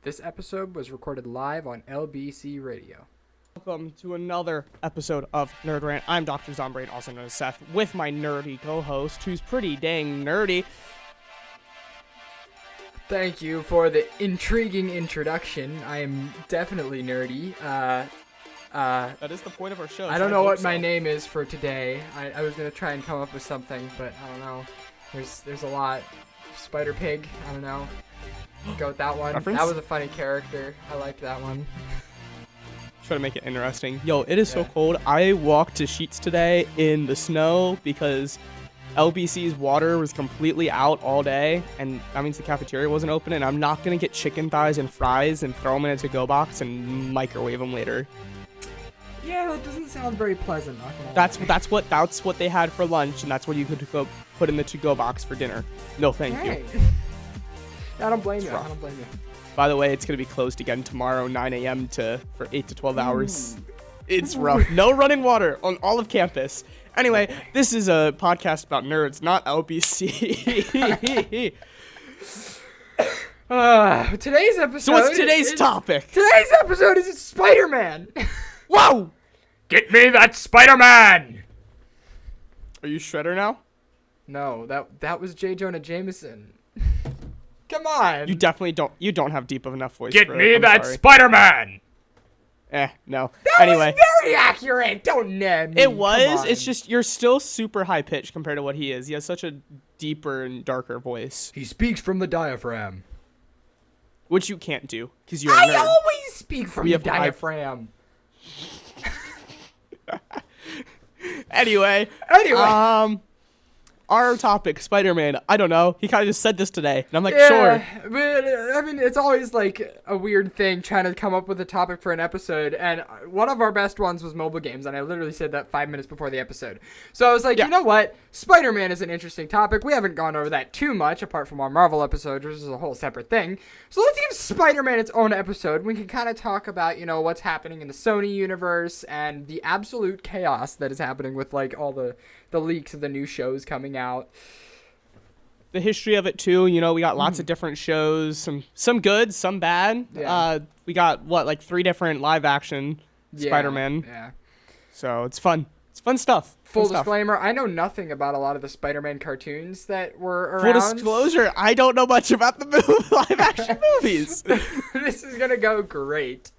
This episode was recorded live on LBC Radio. Welcome to another episode of Nerd Rant. I'm Dr. Zombrain, also known as Seth, with my nerdy co-host, who's pretty dang nerdy. Thank you for the intriguing introduction. I am definitely nerdy. That is the point of our show. I don't know what my name is for today. I was gonna try and come up with something, but I don't know. There's a lot. Spider Pig. I don't know. Go with that one. Reference? That was a funny character. I liked that one. Try to make it interesting. Yo, it is so cold. I walked to Sheets today in the snow because LBC's water was completely out all day, and that means the cafeteria wasn't open, and I'm not going to get chicken thighs and fries and throw them in a to-go box and microwave them later. Yeah, that doesn't sound very pleasant. Not gonna lie. That's what they had for lunch, and that's what you could go put in the to-go box for dinner. No, thank you. I don't blame you. rough. I don't blame you. By the way, it's going to be closed again tomorrow, 9 a.m. for 8 to 12 hours. It's rough. No running water on all of campus. Anyway, this is a podcast about nerds, not LBC. Today's episode. So what's today's topic? Today's episode is Spider-Man. Whoa! Get me that Spider-Man. Are you Shredder now? No, that was J. Jonah Jameson. Come on. You definitely don't. You don't have deep of enough voice. Get for me it. I'm that sorry. Spider-Man. No. That Anyway, was very accurate. Don't name me. it Come was. on. It's just you're still super high pitched compared to what he is. He has such a deeper and darker voice, He speaks from the diaphragm. which you can't do because you're a I nerd. always speak from We the have high- diaphragm. Anyway. Our topic, Spider-Man. I don't know. He kind of just said this today, and I'm like, sure. But I mean, it's always like a weird thing trying to come up with a topic for an episode. And one of our best ones was mobile games, and I literally said that 5 minutes before the episode. So I was like, Yeah. you know what? Spider-Man is an interesting topic. We haven't gone over that too much, apart from our Marvel episode, which is a whole separate thing. So let's give Spider-Man its own episode. We can kind of talk about, what's happening in the Sony universe and the absolute chaos that is happening with like all the leaks of the new shows coming out. The history of it too. We got lots of different shows. Some good, some bad. Yeah. We got like 3 different live action Spider-Man. Yeah. So it's fun. It's fun stuff. Full Fun stuff. disclaimer, I know nothing about a lot of the Spider-Man cartoons that were around. Full disclosure, I don't know much about the live action movies. This is gonna go great.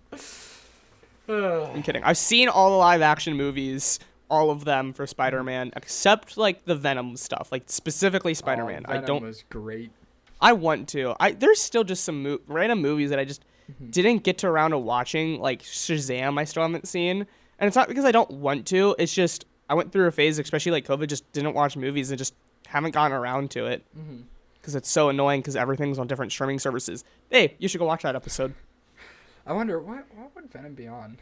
I'm kidding. I've seen all the live action movies, all of them for Spider-Man, except like the Venom stuff, like specifically Spider-Man. Oh, Venom was great. I want to. There's still just some random movies that I just didn't get to around to watching, like Shazam. I still haven't seen, and it's not because I don't want to. It's just I went through a phase, especially like COVID, just didn't watch movies and just haven't gotten around to it because it's so annoying because everything's on different streaming services. Hey, you should go watch that episode. I wonder what would Venom be on?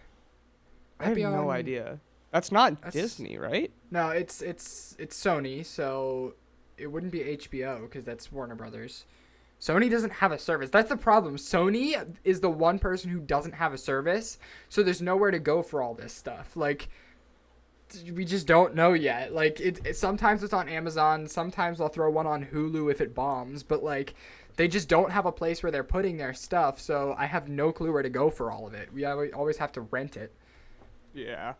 I have no idea. That's not Disney, right? No, it's Sony, so it wouldn't be HBO because that's Warner Brothers. Sony doesn't have a service. That's the problem. Sony is the one person who doesn't have a service, so there's nowhere to go for all this stuff. Like, we just don't know yet. Like, sometimes it's on Amazon. Sometimes they'll throw one on Hulu if it bombs, but like, they just don't have a place where they're putting their stuff. So I have no clue where to go for all of it. We always have to rent it. Yeah.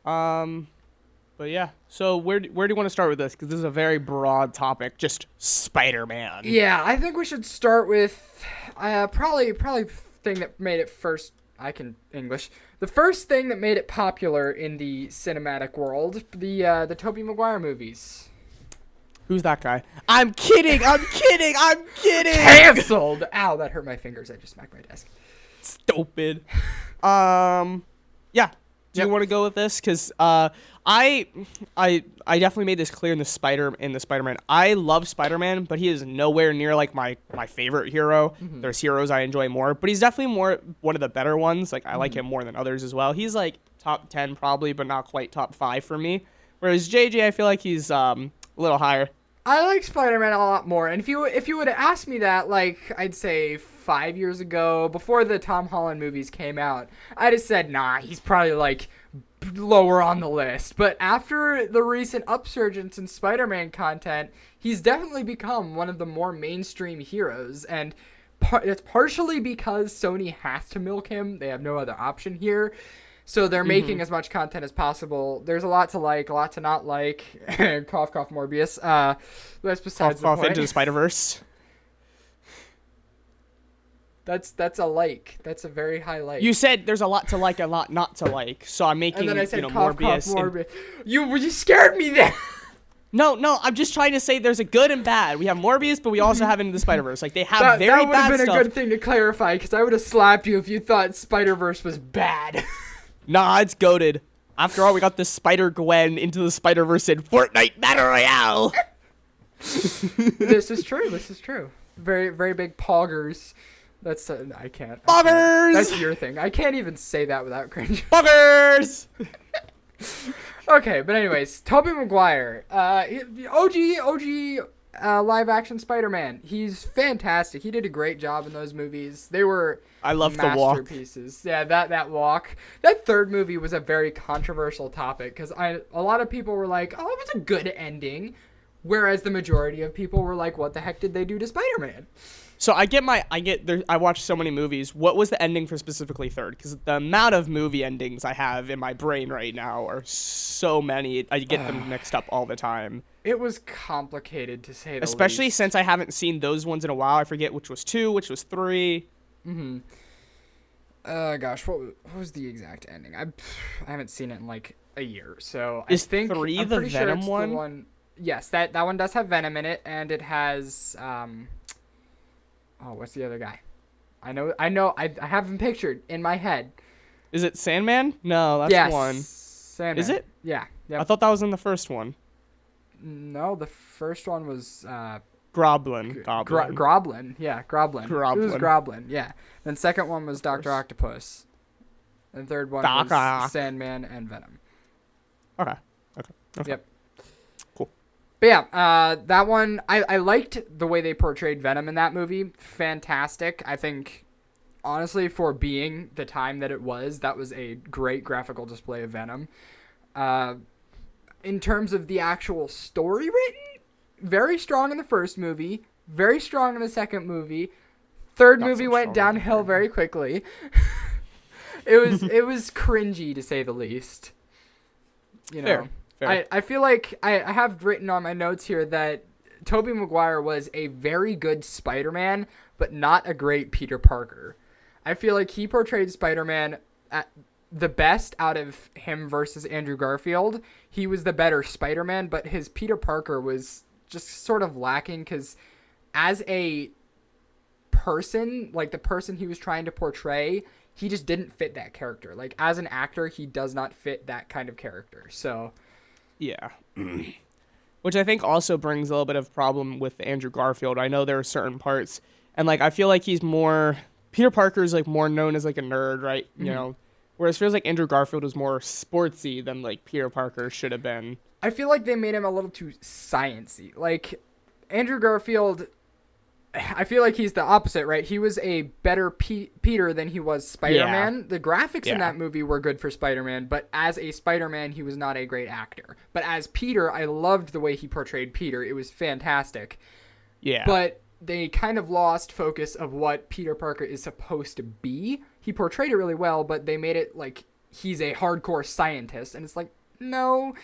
But yeah. So where do you want to start with this? Because this is a very broad topic. Just Spider-Man. Yeah, I think we should start with probably thing that made it first. I can English. The first thing that made it popular in the cinematic world, the Tobey Maguire movies. Who's that guy? I'm kidding. I'm kidding. I'm kidding. Cancelled. Ow, that hurt my fingers. I just smacked my desk. Stupid. Yeah. Do you want to go with this? Because I definitely made this clear in the Spider-Man. I love Spider-Man, but he is nowhere near like my favorite hero. There's heroes I enjoy more, but he's definitely one of the better ones. Like I like him more than others as well. He's like top 10 probably, but not quite top 5 for me. Whereas JJ, I feel like he's a little higher. I like Spider-Man a lot more, and if you would have asked me that, like, I'd say 5 years ago, before the Tom Holland movies came out, I'd have said, nah, he's probably, like, lower on the list. But after the recent upsurgence in Spider-Man content, he's definitely become one of the more mainstream heroes, and it's partially because Sony has to milk him. They have no other option here. So they're making as much content as possible. There's a lot to like, a lot to not like. Cough, cough, Morbius. That's besides the point. Into the Spiderverse. That's a like. That's a very high like. You said there's a lot to like, a lot not to like. So I'm making, and then I said, Morbius. Cough, Morbius. You scared me there. No, I'm just trying to say there's a good and bad. We have Morbius, but we also have Into the Spider-Verse. Like, they have very bad stuff. That would have been a good thing to clarify, because I would have slapped you if you thought Spider-Verse was bad. Nah, it's goated. After all, we got the Spider-Gwen Into the Spider-Verse in Fortnite Battle Royale. This is true. Very, very big poggers. That's, I can't. Poggers! That's your thing. I can't even say that without cringe. Poggers! Okay, but anyways, Tobey Maguire, OG live action Spider-Man. He's fantastic. He did a great job in those movies. They were I love the walk. Masterpieces. Yeah, that walk. That third movie was a very controversial topic because a lot of people were like, "Oh, it was a good ending," whereas the majority of people were like, "What the heck did they do to Spider-Man?" So I watched so many movies. What was the ending for specifically third? Because the amount of movie endings I have in my brain right now are so many. I get them mixed up all the time. It was complicated to say the least. Especially since I haven't seen those ones in a while. I forget which was 2, which was 3. Gosh, what was the exact ending? I haven't seen it in like a year, so Is I think 3 I'm the pretty Venom sure it's the one? Yes, that one does have Venom in it, and it has what's the other guy? I have him pictured in my head. Is it Sandman? No, that's one. Sandman. Is it? Yeah. Yep. I thought that was in the first one. No, the first one was Groblin. Groblin. Yeah, Groblin. It was Groblin. Yeah. Then second one was Dr. Octopus. And third one was Sandman and Venom. Okay. Yep. Cool. But yeah, that one, I liked the way they portrayed Venom in that movie. Fantastic. I think, honestly, for being the time that it was, that was a great graphical display of Venom. In terms of the actual story written, very strong in the first movie, very strong in the second movie. Third movie went downhill very quickly. It was cringy, to say the least. You know. Fair. I feel like I have written on my notes here that Tobey Maguire was a very good Spider-Man, but not a great Peter Parker. I feel like he portrayed Spider-Man at the best out of him versus Andrew Garfield. He was the better Spider-Man, but his Peter Parker was just sort of lacking because as a person, like the person he was trying to portray, he just didn't fit that character. Like as an actor, he does not fit that kind of character. So yeah. Which I think also brings a little bit of problem with Andrew Garfield. I know there are certain parts, and like I feel like he's more Peter Parker's like more known as like a nerd, right? You know, whereas it feels like Andrew Garfield was more sportsy than like Peter Parker should have been. I feel like they made him a little too sciencey. Like Andrew Garfield, I feel like he's the opposite, right? He was a better Peter than he was Spider-Man. Yeah. The graphics in that movie were good for Spider-Man, but as a Spider-Man, he was not a great actor. But as Peter, I loved the way he portrayed Peter. It was fantastic. Yeah. But they kind of lost focus of what Peter Parker is supposed to be. He portrayed it really well, but they made it like he's a hardcore scientist. And it's like, no,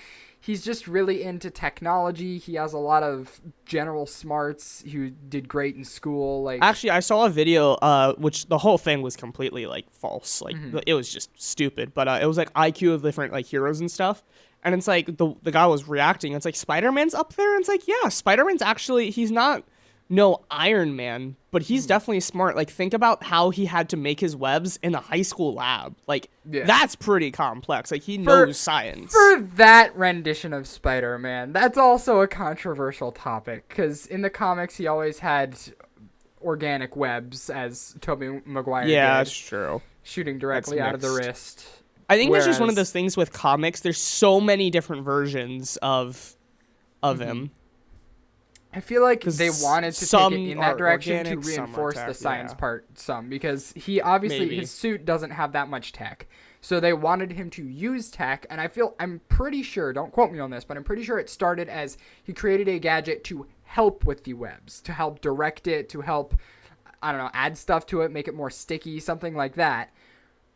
he's just really into technology. He has a lot of general smarts. He did great in school. Like actually, I saw a video, which the whole thing was completely like false. Like it was just stupid. But it was like IQ of different like heroes and stuff. And it's like the guy was reacting. It's like Spider-Man's up there. And it's like, yeah, Spider-Man's actually, he's not no Iron Man, but he's definitely smart. Like think about how he had to make his webs in a high school lab. Like that's pretty complex. Like he knows science. For that rendition of Spider-Man, that's also a controversial topic because in the comics he always had organic webs, as Tobey Maguire did. Yeah, that's true. Shooting directly out of the wrist. I think that's just one of those things with comics. There's so many different versions of him. I feel like they wanted to take it in that direction organic, to reinforce the science part because he obviously his suit doesn't have that much tech. So they wanted him to use tech, and I'm pretty sure, don't quote me on this, but I'm pretty sure it started as he created a gadget to help with the webs, to help direct it, to help I don't know, add stuff to it, make it more sticky, something like that.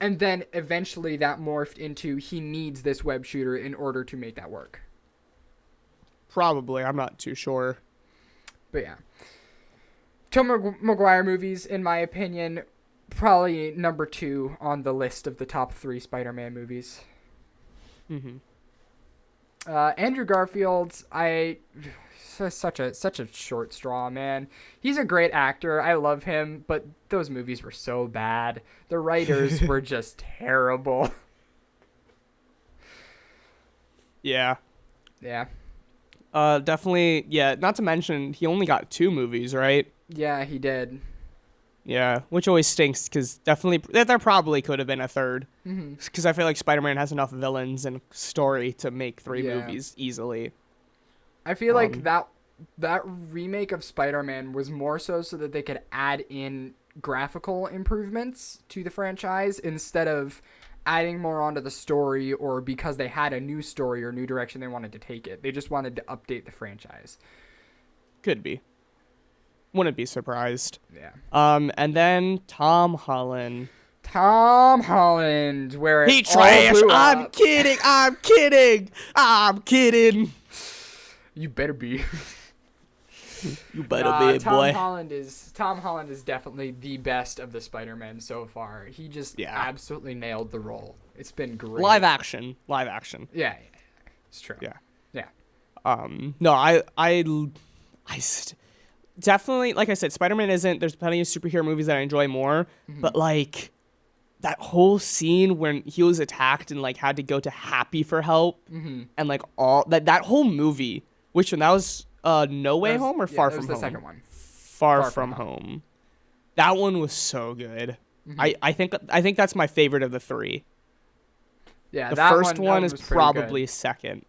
And then eventually that morphed into he needs this web shooter in order to make that work. Probably. I'm not too sure. But yeah. Tobey Maguire movies, in my opinion, probably number 2 on the list of the top 3 Spider-Man movies. Mm-hmm. Andrew Garfield, such a short straw, man. He's a great actor. I love him, but those movies were so bad. The writers were just terrible. Yeah. Yeah. Definitely. Yeah. Not to mention, he only got 2 movies, right? Yeah, he did. Yeah, which always stinks because definitely there probably could have been a third. Because I feel like Spider-Man has enough villains and story to make 3 movies easily. I feel like that remake of Spider-Man was more so that they could add in graphical improvements to the franchise instead of adding more onto the story, or because they had a new story or new direction they wanted to take it. They just wanted to update the franchise. Could be. Wouldn't be surprised. Yeah. And then Tom Holland. Where he trash. I'm kidding. You better be. You better be, boy. Tom Holland is definitely the best of the Spider-Man so far. He just absolutely nailed the role. It's been great. Live action. Yeah. It's true. Yeah. No, definitely, like I said, Spider-Man isn't. There's plenty of superhero movies that I enjoy more, but like that whole scene when he was attacked and like had to go to Happy for help, and like all that whole movie. Which one? That was No Way Home or Far From Home? That was the second one. Far From Home. That one was so good. I think that's my favorite of the 3. Yeah, the first one is probably second.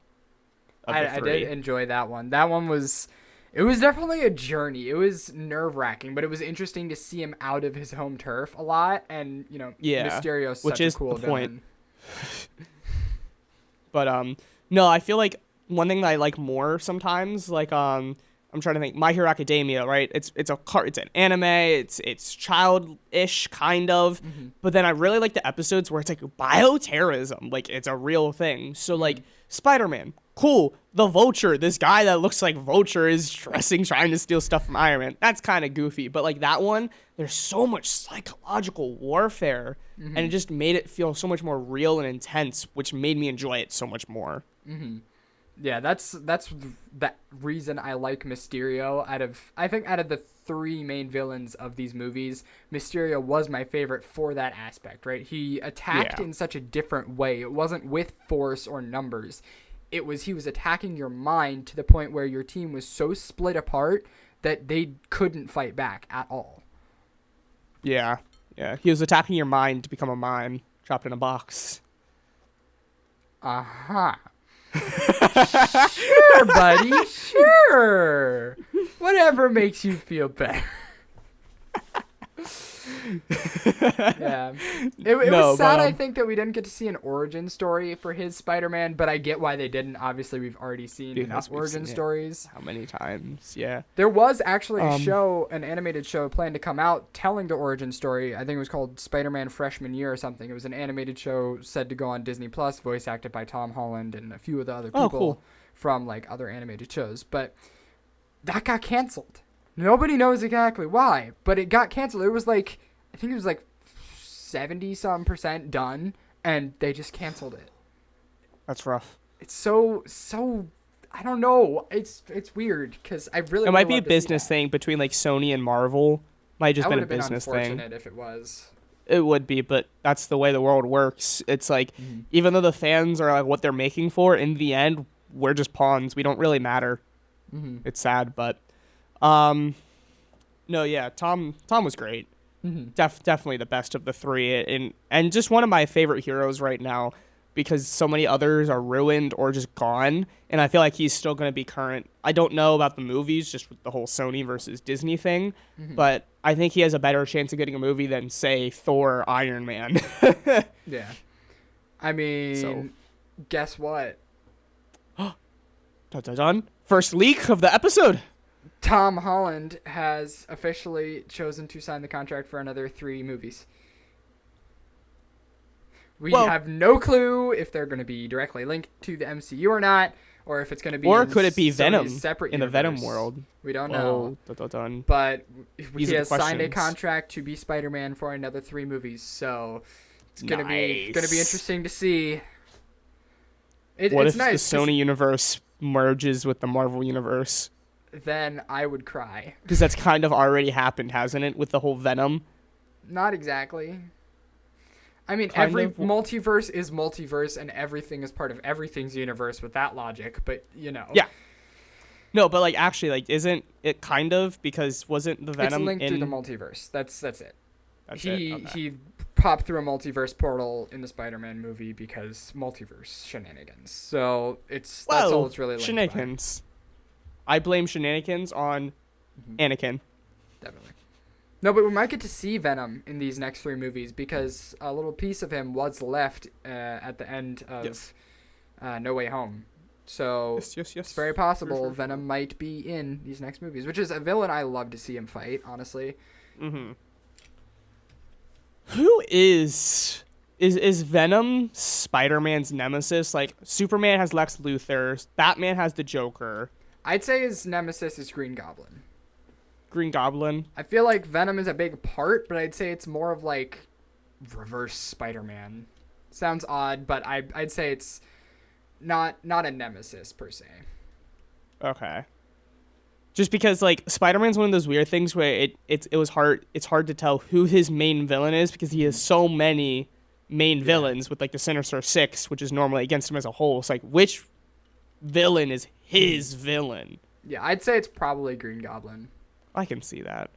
I did enjoy that one. That one was. It was definitely a journey. It was nerve-wracking, but it was interesting to see him out of his home turf a lot, and Mysterio's such a cool villain. But no, I feel like one thing that I like more sometimes, like I'm trying to think, My Hero Academia, right? It's an anime, it's childish kind of, but then I really like the episodes where it's like bioterrorism, like it's a real thing. So like Spider-Man, cool. The Vulture, this guy that looks like Vulture is trying to steal stuff from Iron Man. That's kind of goofy, but like that one, there's so much psychological warfare, and it just made it feel so much more real and intense, which made me enjoy it so much more. Yeah, that's that reason I like Mysterio. Out of the 3 main villains of these movies, Mysterio was my favorite for that aspect, right? He attacked in such a different way. It wasn't with force or numbers. He was attacking your mind to the point where your team was so split apart that they couldn't fight back at all. Yeah. He was attacking your mind to become a mine trapped in a box. Sure, buddy. Sure. Whatever makes you feel better. Yeah. It was sad, I think, that we didn't get to see an origin story for his Spider-Man, but I get why they didn't. Obviously, we've already seen enough origin stories. How many times? Yeah. There was actually an animated show planned to come out telling the origin story. I think it was called Spider-Man Freshman Year or something. It was an animated show said to go on Disney Plus, voice acted by Tom Holland and a few of the other people from like other animated shows. But that got canceled. Nobody knows exactly why, but it got canceled. It was like, I think it was like 70-some% done, and they just canceled it. That's rough. It's so I don't know. It's weird because I really. It might be a business thing between like Sony and Marvel. Might just been a business thing. Unfortunate if it was. It would be, but that's the way the world works. It's like even though the fans are like what they're making for, in the end, we're just pawns. We don't really matter. It's sad, but. No, yeah, Tom was great. Definitely the best of the 3, and just one of my favorite heroes right now, because so many others are ruined or just gone, and I feel like he's still going to be current. I don't know about the movies, just with the whole Sony versus Disney thing, but I think he has a better chance of getting a movie than, say, Thor or Iron Man. Yeah. I mean, guess what? Dun, dun, dun. First leak of the episode. Tom Holland has officially chosen to sign the contract for another 3 movies. We have no clue if they're going to be directly linked to the MCU or not, or if it's going to be or could it be Sony's Venom separate in universe. the Venom world? We don't know. Dun. But These he are has the signed a questions. contract to be Spider-Man for another 3 movies, so it's going to be Nice. interesting to see. What It's if nice the 'cause Sony universe merges with the Marvel universe? then I would cry. Because that's kind of already happened, hasn't it, with the whole Venom? Not exactly. I mean, Kind every of. multiverse is multiverse, and everything is part of everything's universe with that logic. But Yeah. No, but like actually, like isn't it kind of, because wasn't the Venom it's linked in through the multiverse. That's it. That's it? Okay. He popped through a multiverse portal in the Spider-Man movie because multiverse shenanigans. So that's all it's really linked by. shenanigans. I blame shenanigans on Anakin. Definitely. No, but we might get to see Venom in these next 3 movies because a little piece of him was left at the end of No Way Home. So Yes. it's very possible Sure. Venom might be in these next movies, which is a villain I love to see him fight, honestly. Who is Venom Spider-Man's nemesis? Like Superman has Lex Luthor, Batman has the Joker, I'd say his nemesis is Green Goblin. Green Goblin. I feel like Venom is a big part, but I'd say it's more of like reverse Spider-Man. Sounds odd, but I'd say it's not a nemesis per se. Okay. Just because like Spider-Man's one of those weird things where it's hard to tell who his main villain is, because he has so many main villains with like the Sinister Six, which is normally against him as a whole. It's like, which villain is his villain? Yeah, I'd say it's probably Green Goblin. I can see that.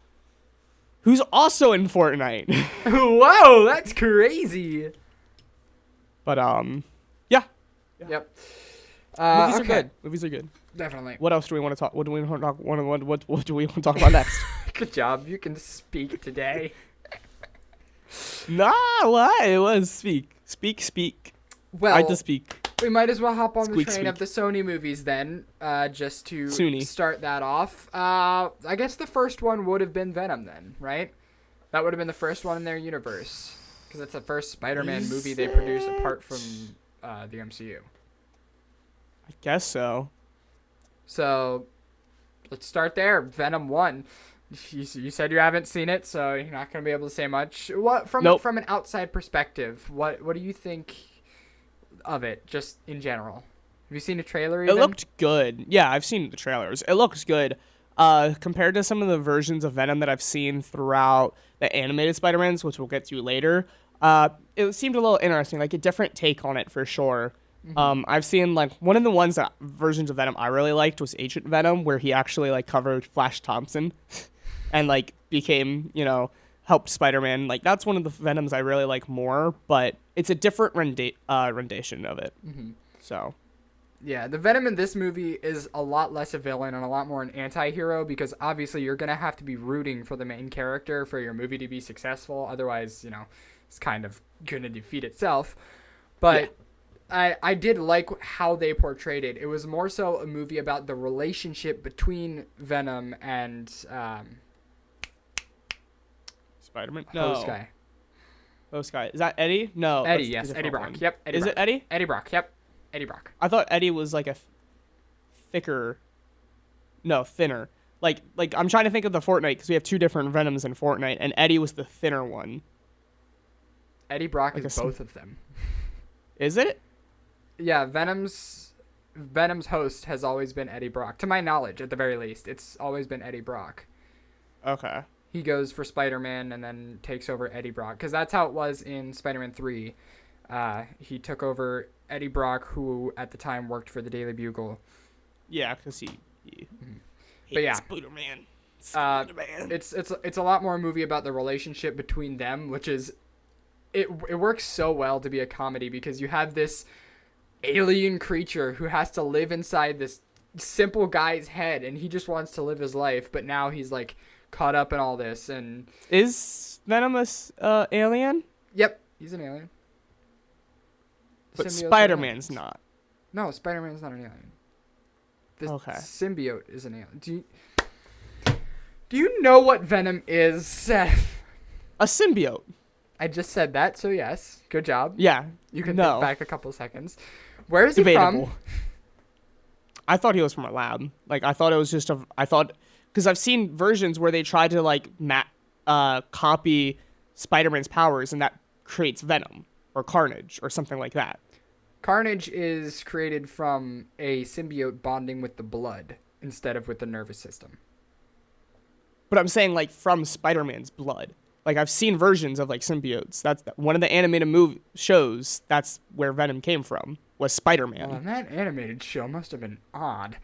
Who's also in Fortnite. Whoa, that's crazy. But yeah. Yep. Movies are okay. good. Movies are good. Definitely. What else do we want to talk? What do we want to talk? What do we want to talk about next? Good job. You can speak today. Nah, what? It was speak. Well, I just speak. we might as well hop on the Squeak, train of the Sony movies then, just to Sony. start that off. I guess the first one would have been Venom then, right? That would have been the first one in their universe, because it's the first Spider-Man movie they produced apart from the MCU. I guess so. So, let's start there. Venom 1. You said you haven't seen it, so you're not going to be able to say much. What from an outside perspective, what do you think of it, just in general? Have you seen a trailer even? It looked good. Yeah, I've seen the trailers. It looks good. Compared to some of the versions of Venom that I've seen throughout the animated Spider-Mans, which we'll get to later, it seemed a little interesting, like a different take on it for sure. I've seen like one of the versions of Venom I really liked was Agent Venom, where he actually like covered Flash Thompson and like became, helped Spider-Man. Like that's one of the Venoms I really like more, but it's a different rendition of it. So yeah, the Venom in this movie is a lot less a villain and a lot more an anti-hero, because obviously you're going to have to be rooting for the main character for your movie to be successful. Otherwise, it's kind of going to defeat itself. But yeah. I did like how they portrayed it. It was more so a movie about the relationship between Venom and Spider-Man. No. Host guy. Is that Eddie? No. Eddie, yes. Eddie Brock. One. Yep. Eddie Is Brock. it Eddie? Eddie Brock. Yep. Eddie Brock. I thought Eddie was like a thicker. No, thinner. Like I'm trying to think of the Fortnite, because we have 2 different Venoms in Fortnite, and Eddie was the thinner one. Eddie Brock like is both of them. Is it? Yeah, Venom's host has always been Eddie Brock. To my knowledge, at the very least, it's always been Eddie Brock. Okay. He goes for Spider-Man and then takes over Eddie Brock, because that's how it was in Spider-Man 3. He took over Eddie Brock, who at the time worked for the Daily Bugle. Yeah, because he But yeah, Spider-Man. It's a lot more a movie about the relationship between them, which is it works so well to be a comedy, because you have this alien creature who has to live inside this simple guy's head, and he just wants to live his life, but now he's like caught up in all this. And is Venom a alien? Yep, he's an alien. But Spider-Man's not. No, Spider-Man's not an alien. The symbiote is an alien. Do you know what Venom is, Seth? A symbiote. I just said that, so yes. Good job. Yeah. You can no. think back a couple seconds. Where is he Debatable. from? I thought he was from a lab. Like, I thought it was just because I've seen versions where they try to, like, copy Spider-Man's powers, and that creates Venom or Carnage or something like that. Carnage is created from a symbiote bonding with the blood instead of with the nervous system. But I'm saying, like, from Spider-Man's blood. Like, I've seen versions of, like, symbiotes. That's one of the animated shows. That's where Venom came from, was Spider-Man. Well, that animated show must have been odd.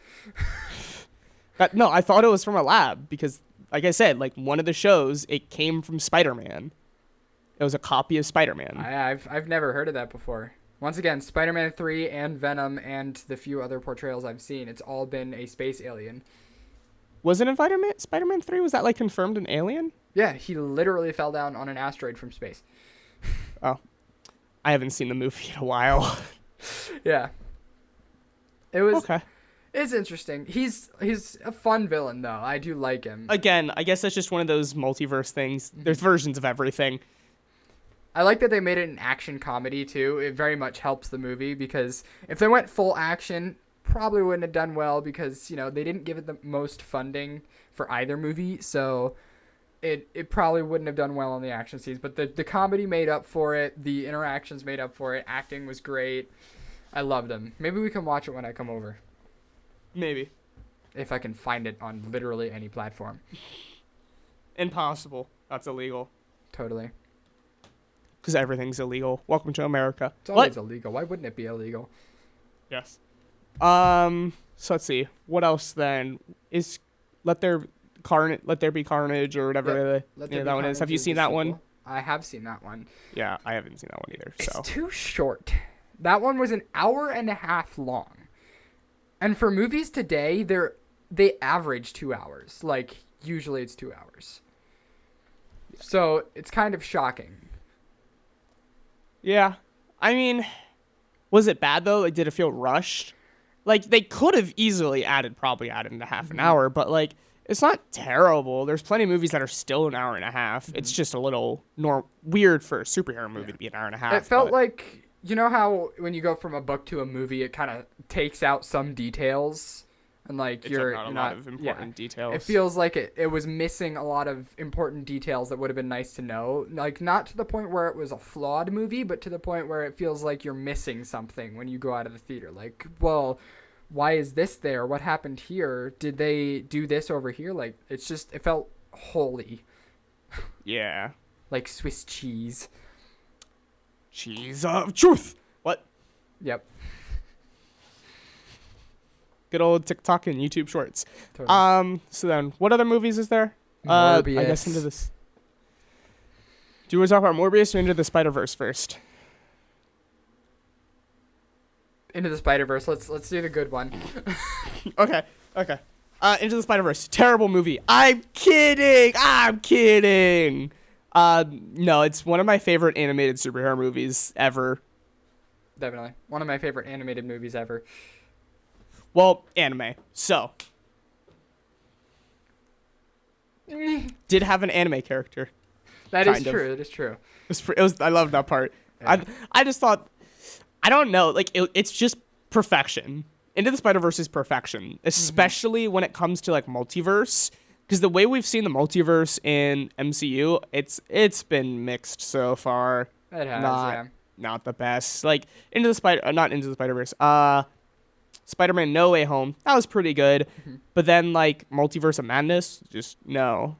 No, I thought it was from a lab because, like I said, like, one of the shows, it came from Spider-Man. It was a copy of Spider-Man. I've never heard of that before. Once again, Spider-Man 3 and Venom and the few other portrayals I've seen, it's all been a space alien. Wasn't it Spider-Man 3? Was that, like, confirmed an alien? Yeah, he literally fell down on an asteroid from space. Oh. I haven't seen the movie in a while. Yeah. It was... Okay. It's interesting. He's a fun villain, though. I do like him. Again, I guess that's just one of those multiverse things. There's versions of everything. I like that they made it an action comedy, too. It very much helps the movie, because if they went full action, probably wouldn't have done well, because, you know, they didn't give it the most funding for either movie, so it probably wouldn't have done well on the action scenes. But the comedy made up for it. The interactions made up for it. Acting was great. I loved them. Maybe we can watch it when I come over. Maybe. If I can find it on literally any platform. Impossible. That's illegal. Totally. Because everything's illegal. Welcome to America. It's always illegal. Why wouldn't it be illegal? Yes. So let's see. What else then? Is Let There Be Carnage or whatever that one is. Have you seen that one? I have seen that one. Yeah, I haven't seen that one either. So It's too short. That one was an hour and a half long. And for movies today, they average 2 hours. Like, usually it's 2 hours. So it's kind of shocking. Yeah. I mean, was it bad though? Like, did it feel rushed? Like, they could have easily probably added into half an hour, but like, it's not terrible. There's plenty of movies that are still an hour and a half. It's just a little weird for a superhero movie to be an hour and a half. It felt like, you know how when you go from a book to a movie, it kind of takes out some details, and like it's not a lot of important details. It feels like it was missing a lot of important details that would have been nice to know. Like, not to the point where it was a flawed movie, but to the point where it feels like you're missing something when you go out of the theater. Like, well, why is this there? What happened here? Did they do this over here? Like, it felt holy. Yeah. Like Swiss cheese. Cheese of truth. What? Yep. Good old TikTok and YouTube Shorts. Totally. So then, what other movies is there? Morbius. I guess into this. Do you want to talk about Morbius or Into the Spider-Verse first? Into the Spider-Verse. Let's do the good one. Okay. Into the Spider-Verse. Terrible movie. I'm kidding. No, it's one of my favorite animated superhero movies ever. Definitely. One of my favorite animated movies ever. Well, anime. So. Did have an anime character. That is true. It was. I love that part. Yeah. I just thought, I don't know, like, it's just perfection. Into the Spider-Verse is perfection, especially when it comes to, like, multiverse. Because the way we've seen the multiverse in MCU, it's been mixed so far. It has, Not the best. Like, not Into the Spider-Verse. Spider-Man No Way Home, that was pretty good. But then, like, Multiverse of Madness, just no.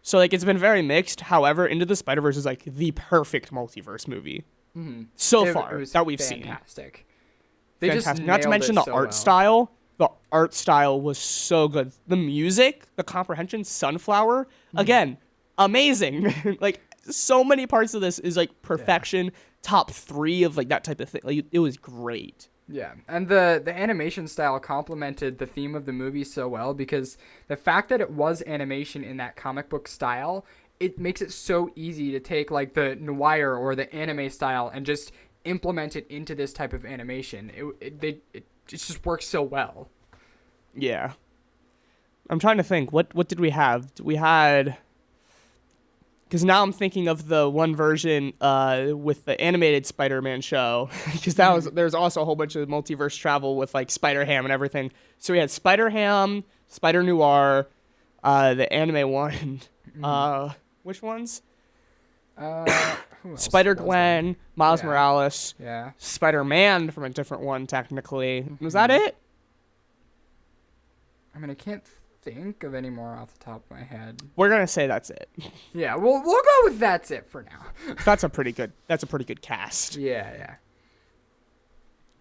So, like, it's been very mixed. However, Into the Spider-Verse is, like, the perfect multiverse movie so far that we've seen. Fantastic. Not to mention the art style. The art style was so good. The music, the comprehension, Sunflower, again, amazing. Like, so many parts of this is, like, perfection. Top 3 of, like, that type of thing. Like, it was great. Yeah, and the animation style complemented the theme of the movie so well, because the fact that it was animation in that comic book style, it makes it so easy to take, like, the noir or the anime style and just implement it into this type of animation. It just works so well. Yeah. I'm trying to think. What did we have? We had, because now I'm thinking of the one version with the animated Spider-Man show, because there's also a whole bunch of multiverse travel with like Spider-Ham and everything. So we had Spider-Ham, Spider-Noir, the anime one. Which ones? Who else Spider-Gwen, Miles Yeah. Morales, Yeah. Spider-Man from a different one technically. Was that it? I mean, I can't think of any more off the top of my head. We're gonna say that's it. Yeah, we'll go with that's it for now. That's a pretty good cast. Yeah.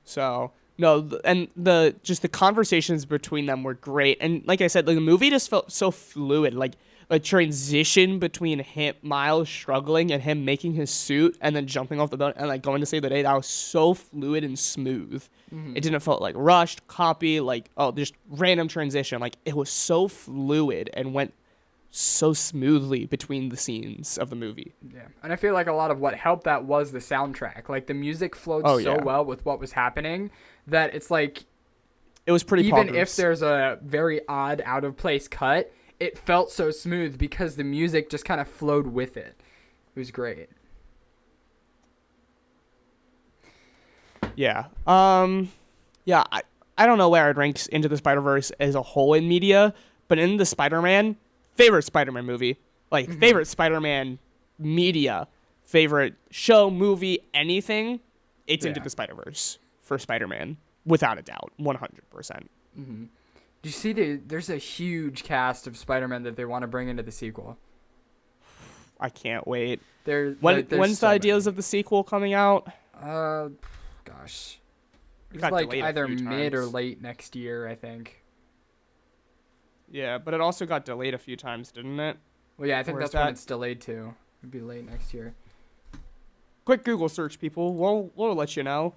So no, and the conversations between them were great, and like I said, like the movie just felt so fluid, like a transition between Miles struggling and him making his suit and then jumping off the boat and like going to save the day. That was so fluid and smooth. It didn't feel like rushed, copy, like just random transition. Like it was so fluid and went so smoothly between the scenes of the movie. Yeah. And I feel like a lot of what helped that was the soundtrack. Like the music flowed well with what was happening that it's like it was pretty even bonkers. if there's a very odd out of place cut, it felt so smooth because the music just kind of flowed with it. It was great. Yeah. Yeah, I don't know where I'd rank Into the Spider-Verse as a whole in media, but in the Spider-Man, favorite Spider-Man movie, like favorite Spider-Man media, favorite show, movie, anything, it's Into the Spider-Verse for Spider-Man, without a doubt, 100%. Do you see there's a huge cast of Spider-Man that they want to bring into the sequel? I can't wait. There's When's so the ideas of the sequel coming out? Gosh. It It's got like delayed a either few mid or times. late next year, I think. Yeah, but it also got delayed a few times, didn't it? Well, yeah, I think Or is that's when that- it's delayed to. It'd be late next year. Quick Google search, people. We'll let you know.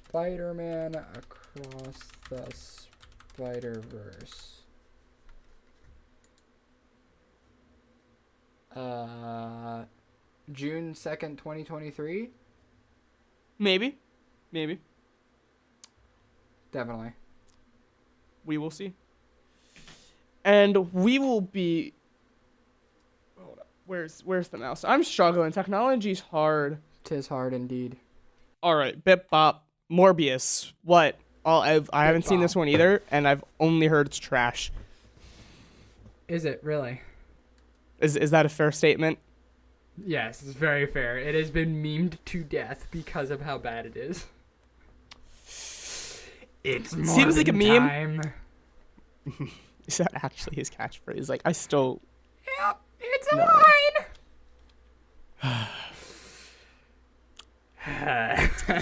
Spider-Man Across the Spider-Verse. June 2nd, 2023? Maybe. Definitely. We will see. And we will be... Hold up. Where's the mouse? I'm struggling. Technology's hard. 'Tis hard indeed. All right. Bip Bop. Morbius. What? I haven't seen this one either, and I've only heard it's trash. Is it really? Is that a fair statement? Yes, it's very fair. It has been memed to death because of how bad it is. It's more Seems like a meme. time. Is that actually his catchphrase? Like, I still... Yep, it's a No. line.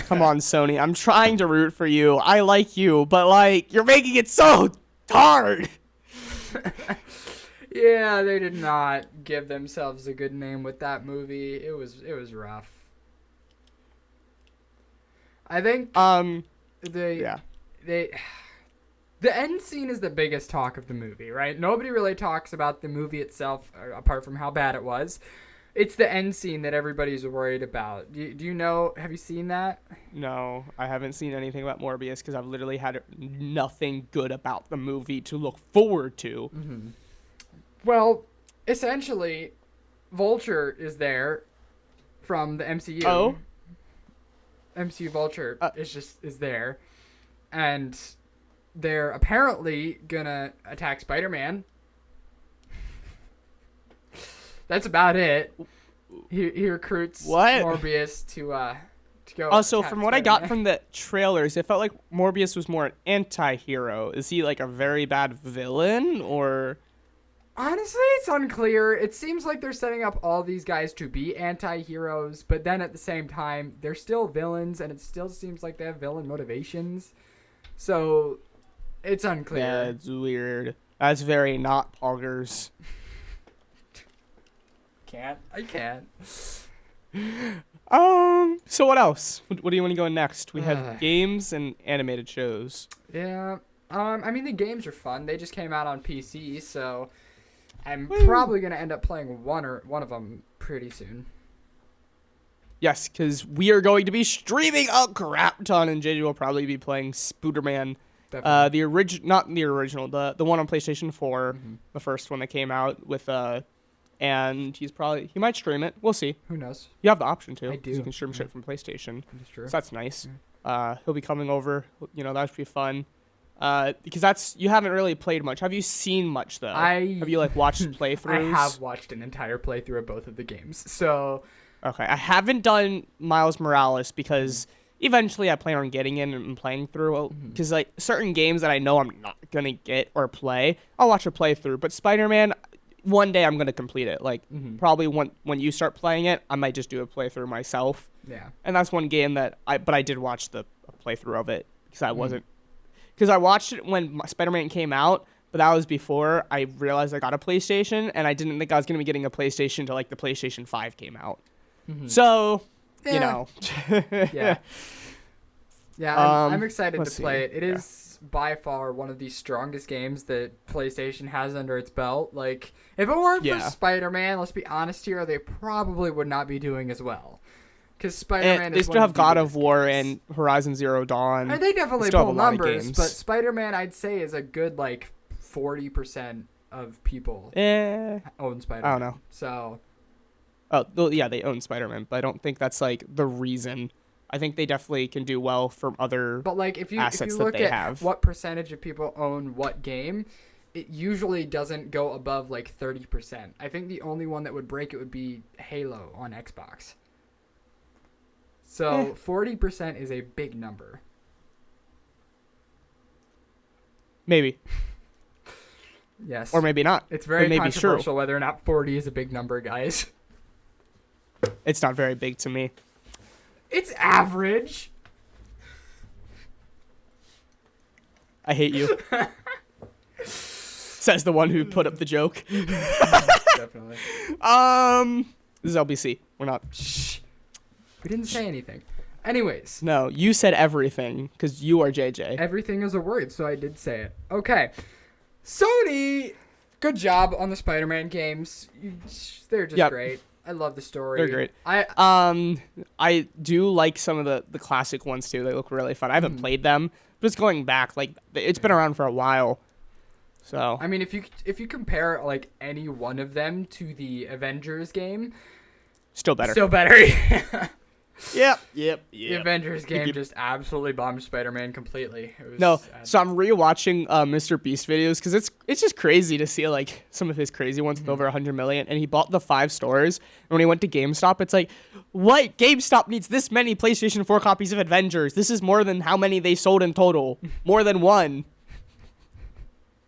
Come on, Sony. I'm trying to root for you. I like you, but, like, you're making it so hard. Yeah, they did not give themselves a good name with that movie. It was rough. I think the end scene is the biggest talk of the movie, right? Nobody really talks about the movie itself apart from how bad it was. It's the end scene that everybody's worried about. Do you know? Have you seen that? No, I haven't seen anything about Morbius because I've literally had nothing good about the movie to look forward to. Mm-hmm. Well, essentially, Vulture is there from the MCU. Oh. MCU Vulture is there, and they're apparently gonna attack Spider-Man. That's about it. He recruits What? Morbius to go. Also, attack from what I got Spider-Man. from the trailers, it felt like Morbius was more an anti-hero. Is he like a very bad villain, or... Honestly, it's unclear. It seems like they're setting up all these guys to be anti-heroes, but then at the same time, they're still villains, and it still seems like they have villain motivations. So, it's unclear. Yeah, it's weird. That's very not poggers. I can't. So what else? What do you want to go next? We have games and animated shows. Yeah. I mean, the games are fun. They just came out on PC, so I'm Woo. probably gonna end up playing one of them pretty soon. Yes, because we are going to be streaming a crap ton, and JJ will probably be playing Spiderman Definitely. Not the original, the one on PlayStation 4, the first one that came out with and he might stream it. We'll see. Who knows? You have the option to. I do. 'Cause you can stream shit from PlayStation. That's true. So that's nice. He'll be coming over. That should be fun. Because you haven't really played much. Have you seen much though? Have you watched playthroughs? I have watched an entire playthrough of both of the games. So Okay, I haven't done Miles Morales because eventually I plan on getting in and playing through. Because certain games that I know I'm not gonna get or play, I'll watch a playthrough. But Spider-Man, one day I'm gonna complete it. Probably when you start playing it, I might just do a playthrough myself. yeah. And that's one game that I did watch a playthrough of it because I watched it when Spider-Man came out, but that was before I realized I got a PlayStation, and I didn't think I was gonna be getting a PlayStation until the PlayStation 5 came out. So, Yeah. yeah. Yeah, I'm excited to play it. It Yeah. is by far one of the strongest games that PlayStation has under its belt. If it weren't for Spider-Man, let's be honest here, they probably would not be doing as well. Because Spider-Man They is still have God of War and Horizon Zero Dawn. And they definitely still have pull a lot of numbers, games. but Spider-Man, I'd say, is a good 40% of people own Spider-Man. I don't know. So, yeah, they own Spider-Man, but I don't think that's the reason. I think they definitely can do well from other but if you assets look that they at have. what percentage of people own what game, it usually doesn't go above 30%. I think the only one that would break it would be Halo on Xbox. So 40% is a big number. Maybe. Yes. Or maybe not. It's very maybe controversial true. whether or not 40 is a big number, guys. It's not very big to me. It's average. I hate you. Says the one who put up the joke. Definitely. This is LBC. We're not. Shh. We didn't say anything. Anyways. No, you said everything because you are JJ. Everything is a word, so I did say it. Okay. Sony, good job on the Spider-Man games. They're just great. I love the story. They're great. I do like some of the classic ones too. They look really fun. I haven't played them, but it's going back. It's been around for a while. So I mean, if you compare any one of them to the Avengers game, still better. Still better. Yep. The Avengers game just absolutely bombed Spider-Man completely. So I'm rewatching Mr. Beast videos because it's just crazy to see some of his crazy ones with over 100 million. And he bought the 5 stores. And when he went to GameStop, it's what? GameStop needs this many PlayStation 4 copies of Avengers. This is more than how many they sold in total. More than one.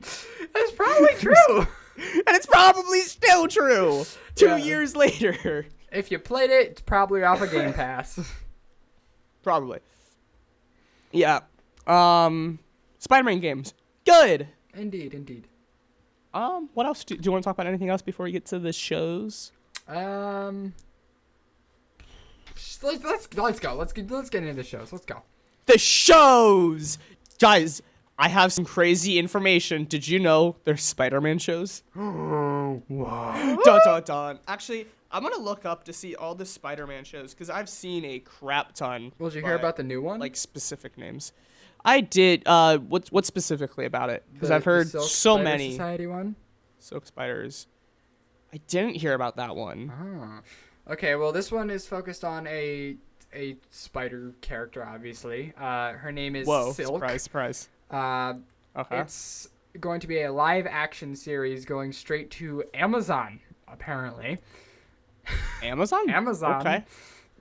That's probably true. And it's probably still true 2 years later. If you played it, it's probably off of Game Pass. Probably. Yeah. Spider-Man games. Good. Indeed. What else? Do you want to talk about anything else before we get to the shows? Let's go. Let's get into the shows. Let's go. The shows! Guys, I have some crazy information. Did you know there's Spider-Man shows? Oh, wow. Dun. Actually, I'm going to look up to see all the Spider-Man shows because I've seen a crap ton. Well, did you hear about the new one? Specific names. I did. What specifically about it? Because I've heard the Silk so Spider many. Society one? Silk Spiders. I didn't hear about that one. Oh. Okay, well, this one is focused on a spider character, obviously. Her name is Silk. Surprise. Okay. It's going to be a live-action series going straight to Amazon, apparently. Amazon? Okay.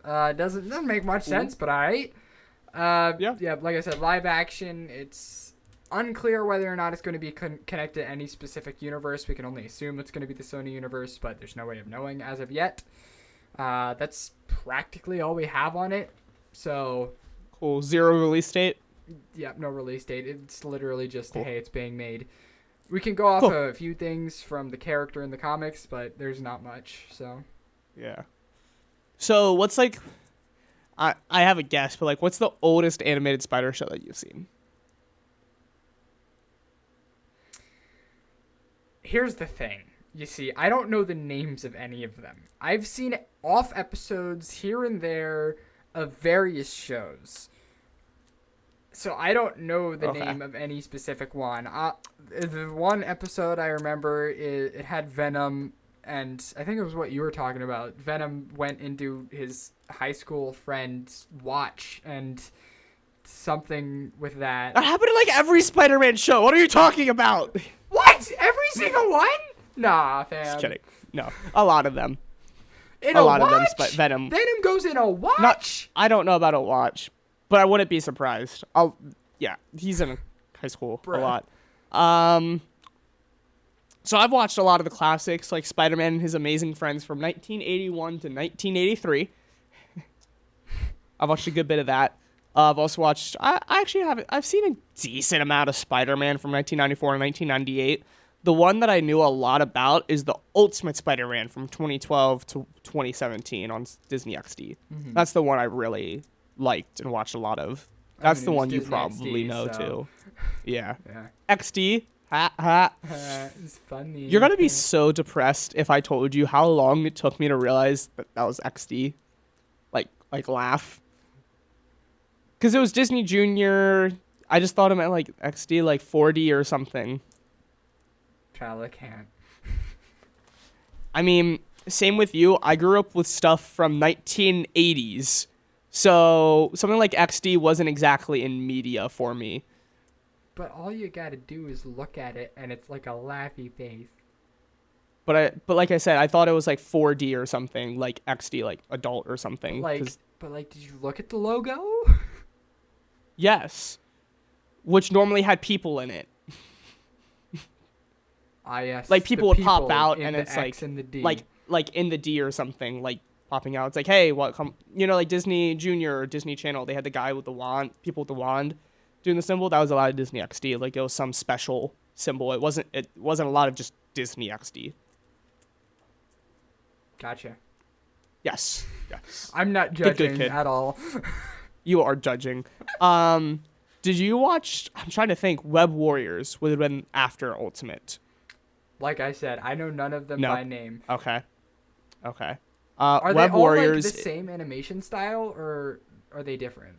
Doesn't make much sense, but alright. Yeah, like I said, live action. It's unclear whether or not it's going to be connected to any specific universe. We can only assume it's going to be the Sony universe, but there's no way of knowing as of yet. That's practically all we have on it. So cool. 0 release date? Yeah, no release date. It's literally just, hey, it's being made. We can go off a few things from the character in the comics, but there's not much, so. Yeah. So what's I have a guess, but what's the oldest animated spider show that you've seen? Here's the thing. You see, I don't know the names of any of them. I've seen off episodes here and there of various shows. So I don't know the Okay. name of any specific one. The one episode I remember it had Venom, and I think it was what you were talking about. Venom went into his high school friend's watch and something with that. That happened in like every Spider-Man show. What are you talking about? What? Every single one? Nah, fam. Just kidding. No, a lot of them. In A a lot of them, watch? Venom. Venom goes in a watch? Not. I don't know about a watch, but I wouldn't be surprised. Yeah, he's in high school a Bruh. lot. So I've watched a lot of the classics, like Spider-Man and His Amazing Friends from 1981 to 1983. I've watched a good bit of that. I've also watched. I actually haven't. I've seen a decent amount of Spider-Man from 1994 and 1998. The one that I knew a lot about is the Ultimate Spider-Man from 2012 to 2017 on Disney XD. Mm-hmm. That's the one I really liked and watched a lot of. That's the it was one you Disney probably XD, know so- too. Yeah. Yeah. XD. Ha ha. It's funny. You're gonna be so depressed if I told you how long it took me to realize that that was XD. Like laugh. Cause it was Disney Junior. I just thought it meant like XD, like 4D or something. Child, I can't. I mean, same with you. I grew up with stuff from 1980s. So something like XD wasn't exactly in media for me. But all you gotta do is look at it, and it's like a laughy face. But like I said, I thought it was like 4D or something, like XD, like adult or something. Like, 'cause- did you look at the logo? yes. Which normally had people in it. Ah, yes. Like, the people would pop people out in and the it's X and the D. Like in the D or something, like popping out. It's like, hey, what come, like Disney Junior or Disney Channel, they had the guy with the wand, people with the wand doing the symbol. That was a lot of Disney XD. Like, it was some special symbol. It wasn't a lot of just Disney XD. Gotcha. Yes. I'm not Good judging kid. at all. You are judging. Did you watch, I'm trying to think, Web Warriors would have been after Ultimate. Like I said, I know none of them No. by name. Okay. Are Web they all Warriors. like the same animation style, or are they different?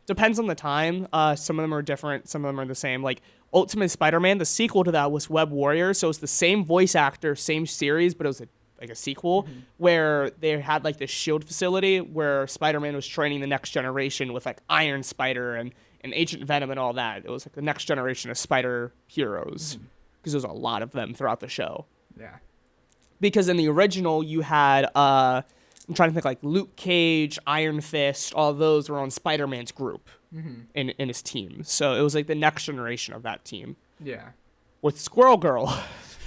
Depends on the time. Some of them are different. Some of them are the same. Like Ultimate Spider-Man, the sequel to that was Web Warriors. So it's the same voice actor, same series, but it was like a sequel where they had like this shield facility where Spider-Man was training the next generation with like Iron Spider and Agent Venom and all that. It was like the next generation of spider heroes because there's a lot of them throughout the show. Yeah. Because in the original you had I'm trying to think, like Luke Cage, Iron Fist, all those were on Spider-Man's group in his team. So it was like the next generation of that team Yeah. with Squirrel Girl.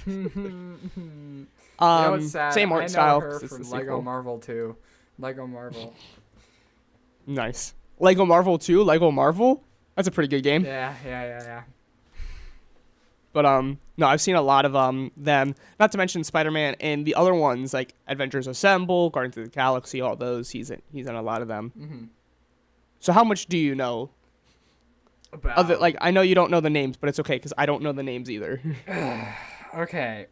You know what's sad? Same I art know style. her 'cause it's from the Lego sequel. Marvel too. Lego Marvel. Nice. Lego Marvel 2, Lego Marvel. That's a pretty good game. Yeah. But no, I've seen a lot of them. Not to mention Spider-Man and the other ones like Adventures Assemble, Guardians of the Galaxy, all those. He's in a lot of them. Mm-hmm. So how much do you know? About Like, I know you don't know the names, but it's okay because I don't know the names either. Okay.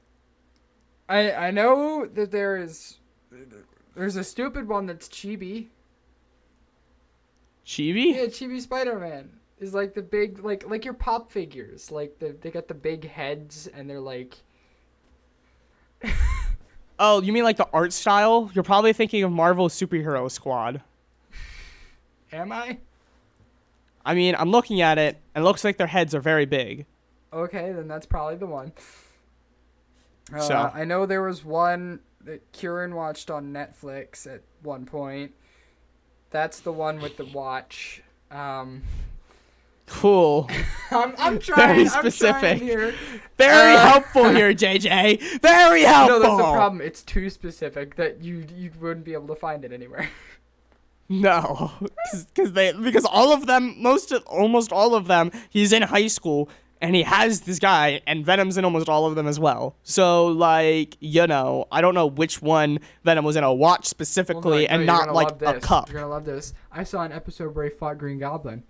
I know that there's a stupid one that's chibi. Chibi? Yeah, chibi Spider-Man is like the big like your pop figures. Like they got the big heads and they're like Oh, you mean like the art style? You're probably thinking of Marvel Superhero Squad. am I? I mean, I'm looking at it, and it looks like their heads are very big. Okay, then that's probably the one. So. I know there was one that Kieran watched on Netflix at one point. That's the one with the watch. Cool. I'm trying. Very I'm trying specific. here. Very helpful here, JJ. Very helpful. No, that's the problem. It's too specific that you wouldn't be able to find it anywhere. No, because all of them, almost all of them, he's in high school and he has this guy, and Venom's in almost all of them as well. So like, I don't know which one Venom was in a watch specifically, Well, no, and you're not gonna like love a this. cup. You're gonna love this. I saw an episode where he fought Green Goblin.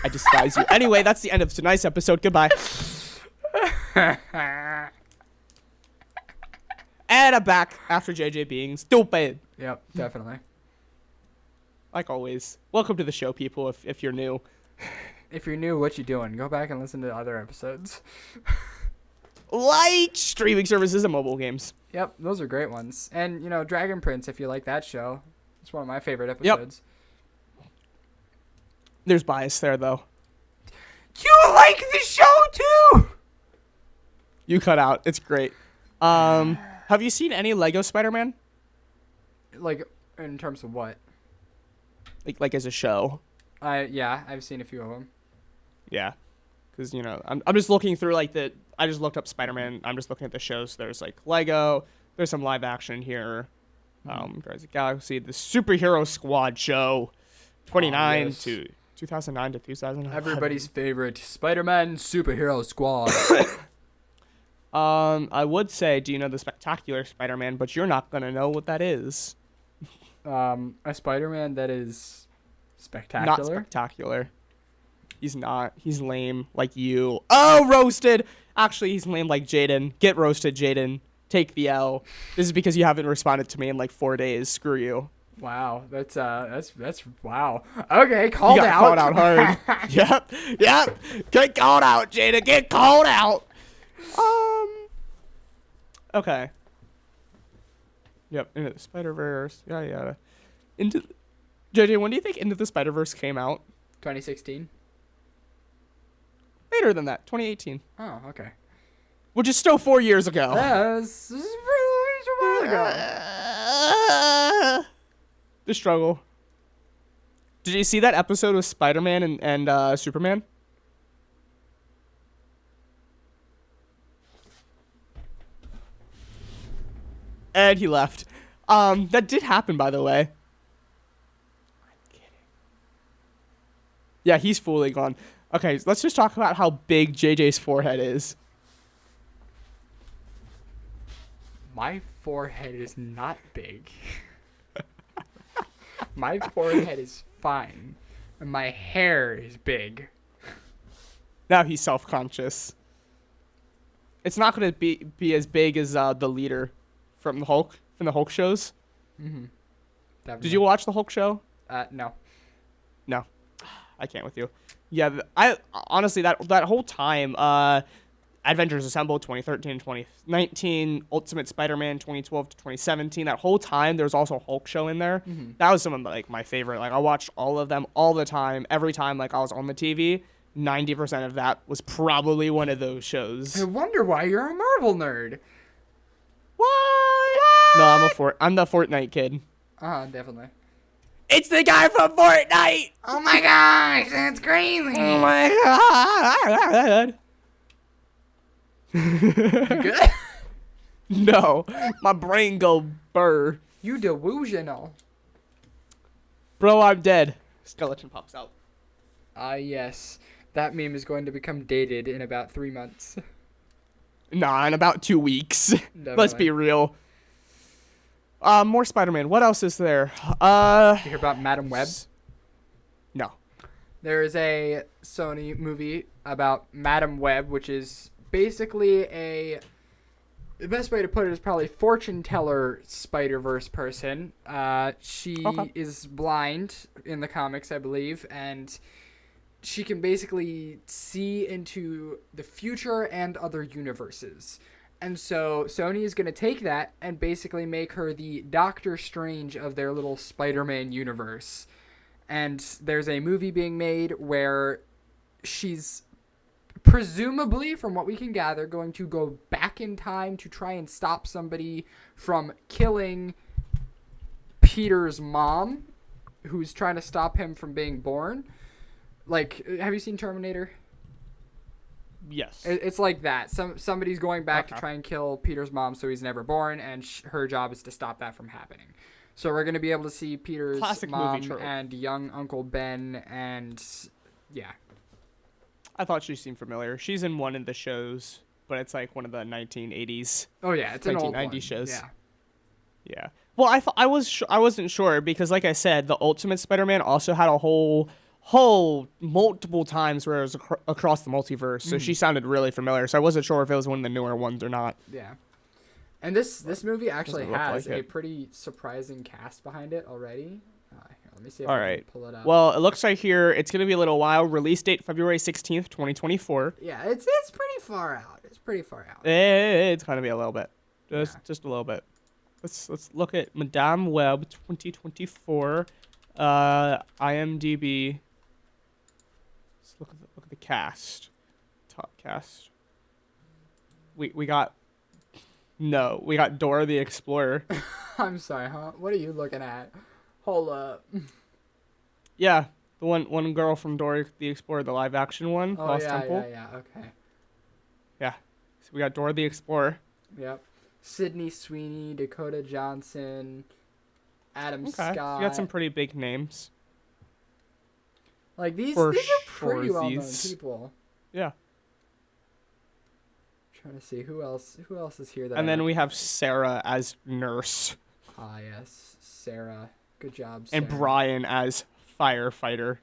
I despise you. Anyway, that's the end of tonight's episode. Goodbye. And I'm back after JJ being stupid. Yep, definitely. like always. Welcome to the show, people, if you're new. If you're new, what you doing? Go back and listen to other episodes. Like streaming services and mobile games. Yep, those are great ones. And, you know, Dragon Prince, if you like that show. It's one of my favorite episodes. Yep. There's bias there, though. You like the show, too! You cut out. It's great. Have you seen any Lego Spider-Man? Like, in terms of what? Like as a show? Yeah, I've seen a few of them. Yeah. Because, you know, I'm just looking through, like, I just looked up Spider-Man. I'm just looking at the shows. There's, like, Lego. There's some live action here. Guardians of the Galaxy. The Superhero Squad show. 2009 to 2011. Everybody's favorite Spider-Man Superhero Squad. I would say, do you know the Spectacular Spider-Man? But you're not going to know what that is. A Spider-Man that is spectacular? Not spectacular. He's not. He's lame like you. Oh, roasted. Actually, he's lame like Jaden. Get roasted, Jaden. Take the L. This is because you haven't responded to me in like 4 days. Screw you. Wow, that's wow. Okay, called out. Called out hard. Yep. Get called out, Jaden. Get called out. Okay. Yep. Into the Spiderverse. Yeah. JJ, when do you think Into the Spiderverse came out? 2016. Later than that, 2018. Oh, okay. Which is still 4 years ago. Yeah, this is a while ago. The struggle. Did you see that episode with Spider-Man and Superman? And he left. That did happen, by the way. I'm kidding. Yeah, he's fully gone. Okay, let's just talk about how big JJ's forehead is. My forehead is not big. My forehead is fine. And my hair is big. Now he's self-conscious. It's not going to be as big as the leader from the Hulk shows. Mm-hmm. Did you watch the Hulk show? No. No. I can't with you. Yeah, I honestly that whole time, Adventures Assemble 2013, 2019, Ultimate Spider-Man 2012 to 2017. That whole time, there was also Hulk show in there. Mm-hmm. That was some of like my favorite. Like I watched all of them all the time. Every time like I was on the TV, 90% of that was probably one of those shows. I wonder why you're a Marvel nerd. What? No, I'm the Fortnite kid. Definitely. It's the guy from Fortnite! Oh my gosh, that's crazy! Oh my god! You good? No, my brain go burr. You delusional. Bro, I'm dead. Skeleton pops out. Yes. That meme is going to become dated in about 3 months. Nah, in about 2 weeks. Definitely. Let's be real. More Spider-Man. What else is there? You hear about Madam Web? No. There is a Sony movie about Madam Web, which is basically the best way to put it is probably fortune teller Spider-Verse person. She is blind in the comics, I believe, and she can basically see into the future and other universes. And so Sony is going to take that and basically make her the Doctor Strange of their little Spider-Man universe. And there's a movie being made where she's presumably, from what we can gather, going to go back in time to try and stop somebody from killing Peter's mom, who's trying to stop him from being born. Like, have you seen Terminator? Yes. It's like that. Somebody's going back to try and kill Peter's mom so he's never born, and her job is to stop that from happening. So we're going to be able to see Peter's mom and young Uncle Ben, and yeah. I thought she seemed familiar. She's in one of the shows, but it's like one of the 1980s. Oh yeah, it's an old 1990 one. shows. Yeah. Yeah. Well, I wasn't sure because, like I said, the Ultimate Spider-Man also had a whole multiple times where it was across the multiverse. So she sounded really familiar. So I wasn't sure if it was one of the newer ones or not. Yeah. And this movie actually has like a pretty surprising cast behind it already. Let me see if All I right. can pull it up. Well, it looks like here it's going to be a little while. Release date February 16th, 2024. Yeah, it's pretty far out. It's pretty far out. It's going to be a little bit. Just a little bit. Let's look at Madame Web 2024 IMDb. Let's look at the cast. Top cast. We got Dora the Explorer. I'm sorry, huh? What are you looking at? Hold up. Yeah, the one girl from Dora the Explorer, the live action one, Oh, Lost yeah, Temple. yeah, okay. Yeah. So we got Dora the Explorer. Yep. Sydney Sweeney, Dakota Johnson, Adam Okay. Scott. So you got some pretty big names. Like these For are pretty well known shoresies. people. Yeah. Trying to see who else is here that And then we have Sarah as nurse. Ah, yes, Sarah. Good job, Sarah. And Brian as firefighter.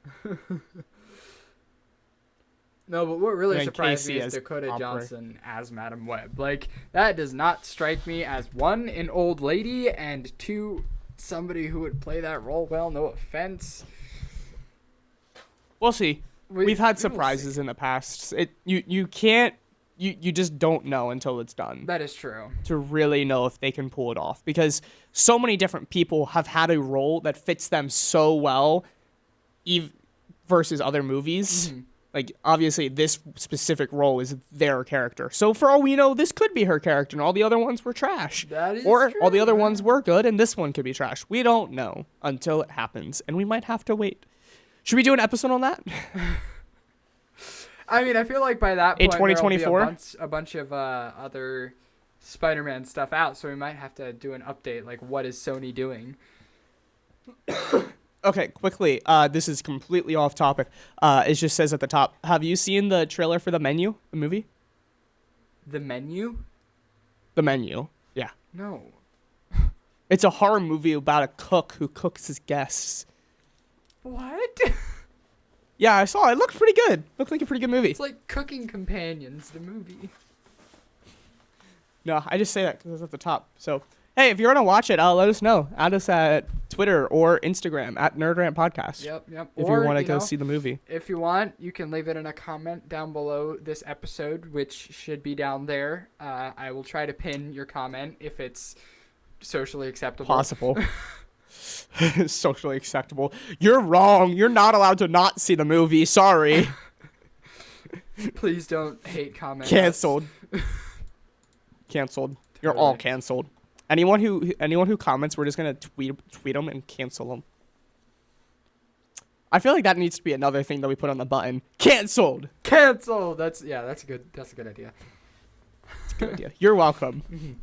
No, but what really And surprised me Casey is as Dakota operator. Johnson as Madam Web. Like, that does not strike me as, one, an old lady, and two, somebody who would play that role well. No offense. We'll see. We've had we will surprises see. in the past. You can't you just don't know until it's done That is true. to really know if they can pull it off, because so many different people have had a role that fits them so well versus other movies. Mm-hmm. Like, obviously, this specific role is their character. So, for all we know, this could be her character, and all the other ones were trash. That is or all the true, other yeah. ones were good, and this one could be trash. We don't know until it happens, and we might have to wait. Should we do an episode on that? I mean, I feel like by that In point, there'll be 2024? a bunch of other Spider-Man stuff out, so we might have to do an update, like, what is Sony doing? Okay, quickly. This is completely off topic. It just says at the top, have you seen the trailer for The Menu, the movie? The Menu? The Menu, yeah. No. It's a horror movie about a cook who cooks his guests. What? Yeah, I saw it. It looked pretty good. Looked like a pretty good movie. It's like Cooking Companions, the movie. No, I just say that because it's at the top. So, hey, if you're going to watch it, let us know. Add us at Twitter or Instagram at Nerd Rant Podcast. Yep. If Or, you want to go see the movie. If you want, you can leave it in a comment down below this episode, which should be down there. I will try to pin your comment if it's socially acceptable. Possible. Socially acceptable. You're wrong. You're not allowed to not see the movie. Sorry. Please don't hate comments. Canceled. Canceled. You're all Totally. canceled. Anyone who comments, we're just gonna tweet them and cancel them. I feel like that needs to be another thing that we put on the button. Canceled. Cancel. That's a good idea. That's a good idea. You're welcome.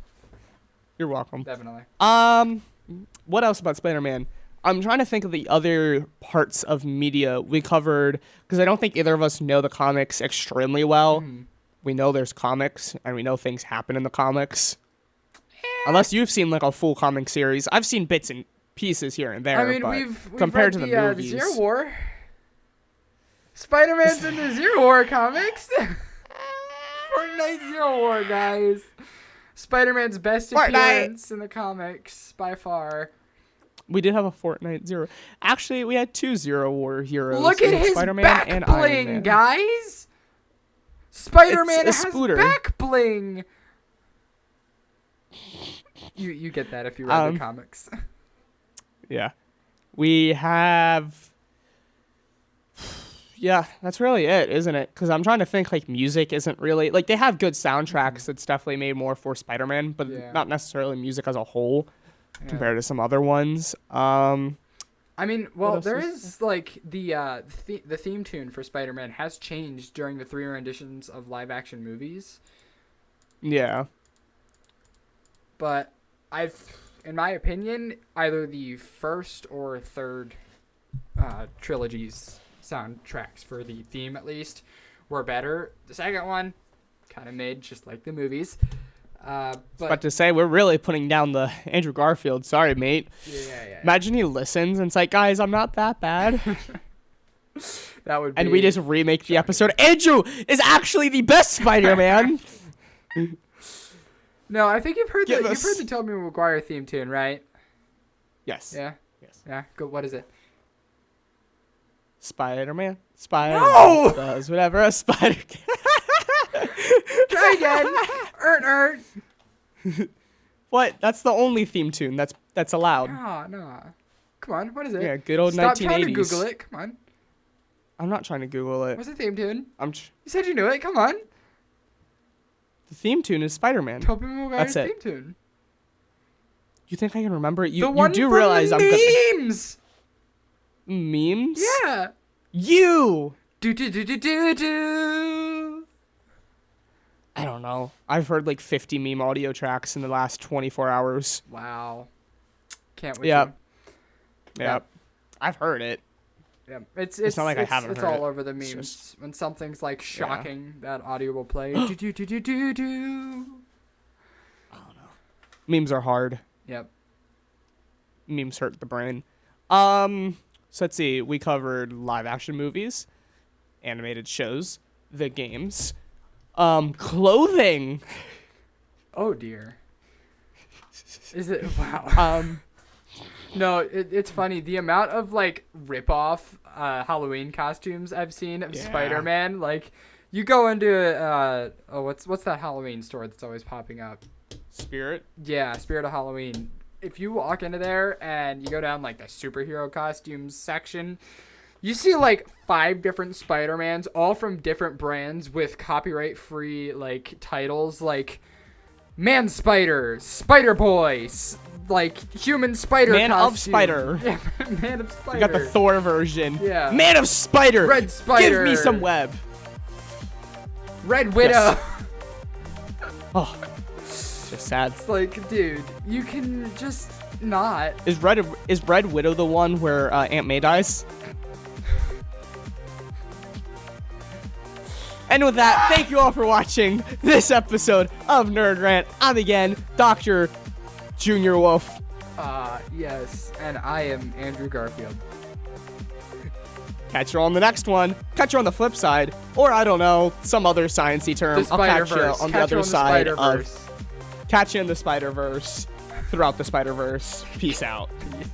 You're welcome. Definitely. What else about Spider-Man? I'm trying to think of the other parts of media we covered, because I don't think either of us know the comics extremely well. We know there's comics, and we know things happen in the comics. Unless you've seen like a full comic series. I've seen bits and pieces here and there. I mean, but we've compared read to the movies. Zero War. Spider-Man's in the Zero War comics. Fortnite Zero War, guys. Spider-Man's best appearance in the comics by far. We did have a Fortnite Zero. Actually, we had 2 Zero War heroes. Look at in his Spider-Man back and Iron bling, Man. guys. Spider-Man It's a has spooter. back bling. You get that if you read the comics. Yeah. We have... Yeah, that's really it, isn't it? Because I'm trying to think, like, music isn't really... Like, they have good soundtracks that's definitely made more for Spider-Man, but Yeah. not necessarily music as a whole Yeah. compared to some other ones. I mean, well, else there is is like the theme tune for Spider-Man has changed during the 3 renditions of live-action movies, Yeah. but in my opinion, either the first or third trilogy's soundtracks for the theme, at least, were better. The second one, kind of made just like the movies. But to say, we're really putting down the Andrew Garfield. Sorry, mate. Yeah. Imagine he listens and it's like, guys, I'm not that bad. That would be... And we just remake the episode. Andrew is actually the best Spider-Man. No, I think you've heard Give the us- Tobey Maguire theme tune, right? Yes. Yeah. Yes. Yeah. Good. What is it? Spider-Man. Spider-Man No! does whatever a spider can. Try again. What? That's the only theme tune that's allowed. Nah. Come on, what is it? Yeah, good old Stop 1980s. trying to Google it. Come on. I'm not trying to Google it. What's the theme tune? You You said you knew it. Come on. The theme tune is Spider-Man. Tobey Maguire's That's it. theme tune. You think I can remember it? The You one do from realize the I'm good. memes. Memes? Yeah. You. Do. I don't know. I've heard like 50 meme audio tracks in the last 24 hours. Wow. Can't wait. Yep. Yep. I've heard it. Yeah. It's not like I haven't it's heard all it. over the memes. Just- when something's like shocking, that audio will play. Do. Memes are hard. Yep. Memes hurt the brain. So let's see. We covered live action movies, animated shows, the games, clothing. Oh dear. Is it wow? No, it's funny. The amount of like rip-off Halloween costumes I've seen of Spider-Man. Like, you go into what's that Halloween store that's always popping up? Spirit. Yeah, Spirit of Halloween. If you walk into there and you go down like the superhero costumes section, you see like 5 different Spider-Mans, all from different brands with copyright-free like titles like Man Spider, Spider Boy, like Human Spider Man costume. of Spider. Yeah, Man of Spider. We got the Thor version. Yeah. Man of Spider. Red Spider. Give me some web. Red Widow. Yes. Oh, just sad. It's like, dude, you can just not. Is Red Widow the one where Aunt May dies? And with that, thank you all for watching this episode of Nerd Rant. I'm again Dr. Junior Wolf. Yes, and I am Andrew Garfield. Catch you on the next one. Catch you on the flip side, or I don't know, some other sciencey term. The I'll catch you Spiderverse. on the Catch you other on the side Spiderverse. of. Catch you in the Spiderverse. Throughout the Spiderverse. Peace out. Peace.